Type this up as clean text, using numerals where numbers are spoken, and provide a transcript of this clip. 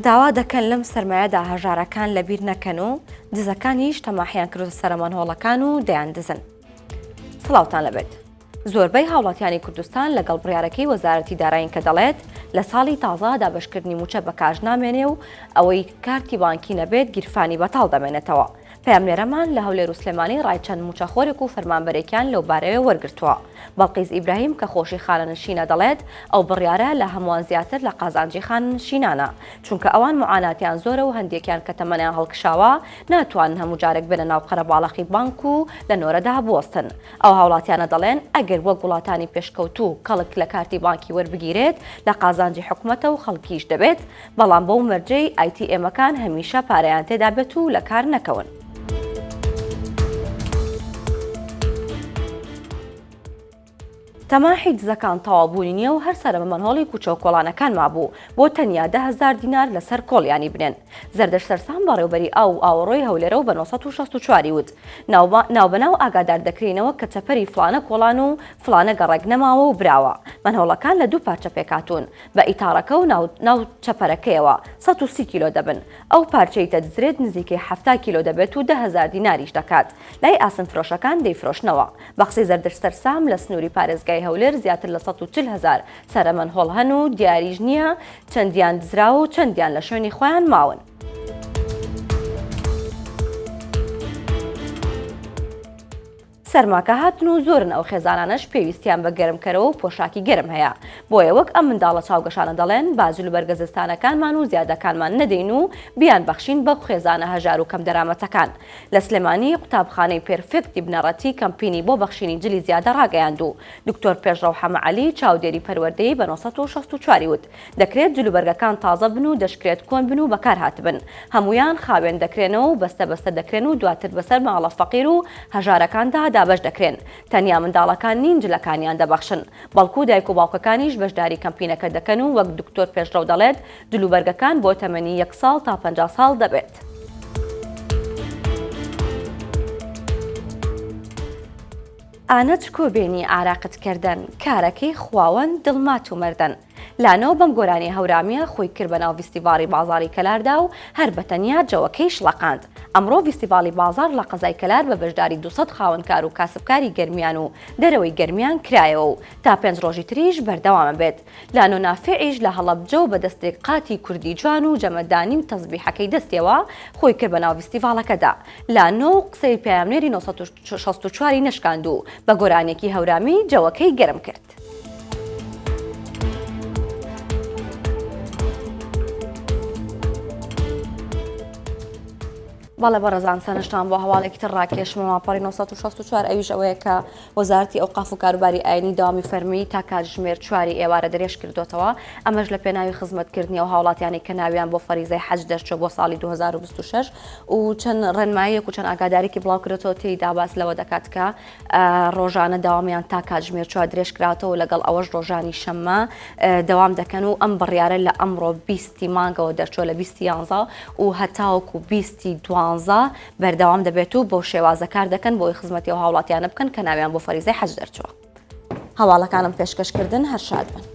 داوا دەکەن لەم سەرمایەدا هەژارەکان لەبیر نەکەن و دزەکانیش تەماحیان کردو سەرمەنهۆڵەکان و دەیاندزن. سڵاوتان لەبێت. زۆربەی هاوڵاتیانی کوردستان لەگەڵ بڕیارەکەی وەزارەتی دارایین کە دەڵێت لە ساڵی تازە دابەشکردنی موچە بە کاژ نامێنێ و ئەوەی کارتی بانکی نەبێت گیرفانی بەتاڵ دەمێنێتەوە. پەیامنێرەمان لە هەولێر و سلێمانی ڕایچەند موچەخۆرێک و فەرمانبەرێکیان لەو بارەوێ وەرگرتووە. بەڵقیس ئیبراهیم کە خۆشی خانەنشینە دەڵێت ئەو بڕیارە لە هەمووان زیاتر لە قازانجی خانەنشینانە، چونکە ئەوان معاناتیان زۆرە و هەندێکیان کە تەمەنیان هەڵکشاوە ناتوانن هەموو جارێک بنە ناو قەرە باڵەقی بانک و لە نۆرەدا بوەستن. ئەو هاوڵاتیانە دەڵێن ئەگەر وەک وڵاتانی پێشکەوتوو کەڵک لە کارتی بانکی وەربگیرێت لە قازانجی حکوومەتە و خەڵکیش دەبێت، بەڵام بەو مەرجەی ئایتیئێمەکان هەمیشە پارەیان تێدا بێت و لە کار نەکەون. تەماحی دزەکان تەواوبوونی نییە و هەر سەرمەنهۆڵی کوچە و کۆڵانەکان مابوو بۆ تەنیا 10,000 دینار لەسەر کۆڵیانی بنێن. زەردەش سەرسام بەڕێوەبەری ئاو ئاوەڕۆی هەولێرە و بە 1964 وت ناوبەناو ئاگادار دەکرێنەوە کە چەپەری فلانە کۆڵان و فلانە گەڕێک نەماوە و براوە. منهۆڵەکان لە 2 پارچە پێکاتون بە ئیتارەکە و ناو چەپەرەکەیەوە 130 کیلۆ دەبن. ئەو پارچەی دەدزرێت نزیکەی 70 کیلۆ دەبێت و 10,000 دیناریش دەکات. لای ئاسن فرۆشەکان دەیفرۆشنەوە. بە قسەی زەردەش سەرسام لە سنووری پارێزگای هەولێر زیاتر لە 140,000 سەرمەنهۆڵ هەن و دیاریش نییە چەندیان دزراوە و چەندیان لە شوێنی خۆیان ماون. سەرماکە هاتن و زۆرن ئەو خێزانانش پێویستیان بە گەرمکەرەوە و پۆشاکی گەرم هەیە. بۆیە وەک ئەم منداڵە چاوگەشانە دەڵێن بازوول و بەرگەزستانەکانمان و زیادەکانمان نەدەین و بیان بەخشین بە خێزانە هەژار و کەم دەرامەتەکان. لە سلێمانی قوتابخانەی پێرفێکتی بنەڕەتی کەمپینی بۆ بەخشینی جلی زیادە ڕاگەیاند و دکتۆر پێشڕەو حەمەعەلی چاودێری پەروەردەیی بە 1964 وت دەکرێت جلوبەرگەکان تازە بن و دەشکرێت کۆن بن و بەکار هاتبن. هەمویان خاوێن دەکرێنەوە و بەستە دەکرێن و دواتر بەسەر ماڵە فەقیر و هەژارەکاندا بەش دەکرێن. تەنیا منداڵەکان نین جلەکانیان دەبەخشن، بەڵکو دایک و باوکەکانیش بەشداری کەمپینەکە دەکەن و وەک دکتۆر پێشڕەو دەڵێت جلوبەرگەکان بۆ تەمەنی 1 ساڵ تا 50 ساڵ دەبێت. ئانەت کۆبێنی ئاراقتکردن کارەکەی خواوەند دڵمات و مردن. لانەوە بەم گۆرانی هەورامیە خۆی کرد بە ناو فیستیڤاڵی بازاڕی کەلاردا و هەر بەتەنیا جەوەکەی شڵەقاند. ئەمڕۆ فیستیڤاڵی بازاڕ لە قەزای کەلار بە بەشداری 200 خاوەنکار و کاسبکاری گەرمیان و دەرەوەی گەرمیان کرایەوە و تا 5 ڕۆژی تریش بەردەوامە بێت. لانۆ نافعیش لە هەڵەبجە و بە دەستێک قاتی کوردی جوان و جەمەدانی و تەزبیحەکەی دەستیەوە خۆی کرد بە ناو فیستیڤاڵەکەدا. لانۆ قسەی پەیامنێری 1964 نشکاند و بە گۆرانێکی هەورامی جەوەکەی گەرم کرد. بەڵێ بەڕێزان سەرنجتان بۆ هەواڵێکی تر ڕاکێشمە ماپەڕی 1964 ئەویش ئەوەیە کە وەزارەتی ئەوقاف و کاروباری ئاینی داوامی فەرمی تا کاتژمێر 4 ئێوارە درێژ کردوتەوە. ئەمەش لە پێناوی خزمەتکردنی و هاوڵاتیانی کە ناویان بۆ فەریزەی حەج دەرچووە بۆ ساڵی 2026 و چەند ڕێنماییەک و چەند ئاگادارێکی بڵاو کردێتەوە تێیدا باس لەوە دەکات کە ڕۆژانە داوامیان تا کاتژمێر 4 درێژ کراتەوە لەگەڵ ئەوەش ڕۆژانی شەممە دەوام دەکەن و ئەم بڕیارە لە ئەمڕۆ 20 مانگەوە دەرچووە لە 20 یانزە و هەتاوەکو 20 بەردەوام دەبێت و بۆ شێوازە کار دەکەن بۆی خزمەتی و هاوڵاتیانە بکەن کە ناویان بۆ فەریزەی حەج دەرچووە. هەواڵەکانم پێشکەشکردن هەر شاد بن.